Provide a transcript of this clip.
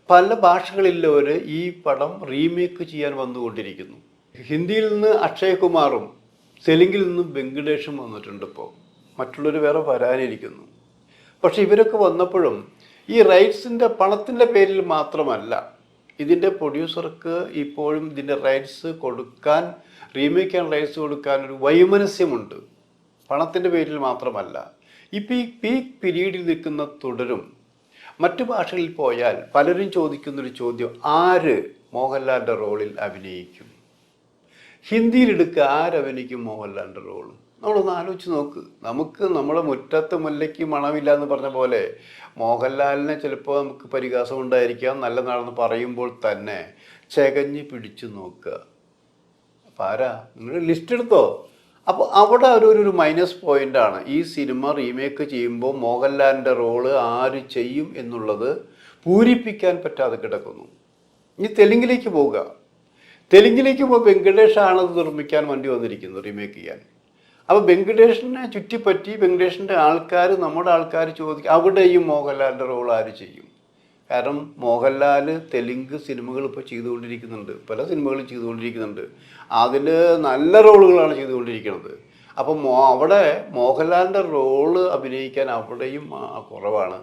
പല ഭാഷകളിലുള്ളവർ ഈ പടം റീമേക്ക് ചെയ്യാൻ വന്നുകൊണ്ടിരിക്കുന്നു. ഹിന്ദിയിൽ നിന്ന് അക്ഷയ് കുമാറും തെലുങ്കിൽ നിന്നും വെങ്കടേഷും വന്നിട്ടുണ്ട്. ഇപ്പോൾ മറ്റുള്ളവർ വേറെ വരാനിരിക്കുന്നു. പക്ഷെ ഇവരൊക്കെ വന്നപ്പോഴും ഈ റൈറ്റ്സിൻ്റെ പണത്തിൻ്റെ പേരിൽ മാത്രമല്ല, ഇതിൻ്റെ പ്രൊഡ്യൂസർക്ക് ഇപ്പോഴും ഇതിൻ്റെ റൈറ്റ്സ് കൊടുക്കാൻ, റീമേക്ക് ചെയ്യാൻ റൈറ്റ്സ് കൊടുക്കാൻ ഒരു വൈമനസ്യമുണ്ട്. പണത്തിൻ്റെ പേരിൽ മാത്രമല്ല. ഇപ്പോൾ ഈ പീക്ക് പീരീഡിൽ നിൽക്കുന്ന തുടരും മറ്റു ഭാഷകളിൽ പോയാൽ പലരും ചോദിക്കുന്നൊരു ചോദ്യം, ആര് മോഹൻലാലിൻ്റെ റോളിൽ അഭിനയിക്കും? ഹിന്ദിയിലെടുക്കുക, ആരഭിനയിക്കും മോഹൻലാലിൻ്റെ റോള്? നമ്മളൊന്ന് ആലോചിച്ച് നോക്ക്. നമുക്ക് നമ്മുടെ മുറ്റത്ത് മുല്ലയ്ക്ക് മണമില്ല എന്ന് പറഞ്ഞ പോലെ മോഹൻലാലിനെ ചിലപ്പോൾ നമുക്ക് പരിഹാസം ഉണ്ടായിരിക്കാം, നല്ലതാണെന്ന് പറയുമ്പോൾ തന്നെ ചകഞ്ഞ് പിടിച്ചു നോക്കുക. അപ്പം ആരാ? നിങ്ങൾ ലിസ്റ്റ് എടുത്തോ. അപ്പോൾ അവിടെ ഒരു മൈനസ് പോയിൻ്റാണ്. ഈ സിനിമ റീമേക്ക് ചെയ്യുമ്പോൾ മോഹൻലാലിൻ്റെ റോള് ആര് ചെയ്യും എന്നുള്ളത് പൂരിപ്പിക്കാൻ പറ്റാതെ കിടക്കുന്നു. ഇനി തെലുങ്കിലേക്ക് പോവുക. തെലുങ്കിലേക്ക് പോകുമ്പോൾ വെങ്കടേഷാണ് അത് നിർമ്മിക്കാൻ വേണ്ടി വന്നിരിക്കുന്നത്, റീമേക്ക് ചെയ്യാൻ. അപ്പോൾ വെങ്കടേഷിനെ ചുറ്റിപ്പറ്റി വെങ്കടേഷിൻ്റെ ആൾക്കാർ, നമ്മുടെ ആൾക്കാർ ചോദിക്കും, അവിടെയും മോഹൻലാലിൻ്റെ റോൾ ആര് ചെയ്യും? കാരണം മോഹൻലാൽ തെലുങ്ക് സിനിമകൾ ഇപ്പോൾ ചെയ്തുകൊണ്ടിരിക്കുന്നുണ്ട്, പല സിനിമകളും ചെയ്തുകൊണ്ടിരിക്കുന്നുണ്ട്. അതിൽ നല്ല റോളുകളാണ് ചെയ്തുകൊണ്ടിരിക്കുന്നത്. അപ്പം അവിടെ മോഹൻലാലിൻ്റെ റോള് അഭിനയിക്കാൻ അവിടെയും കുറവാണ്.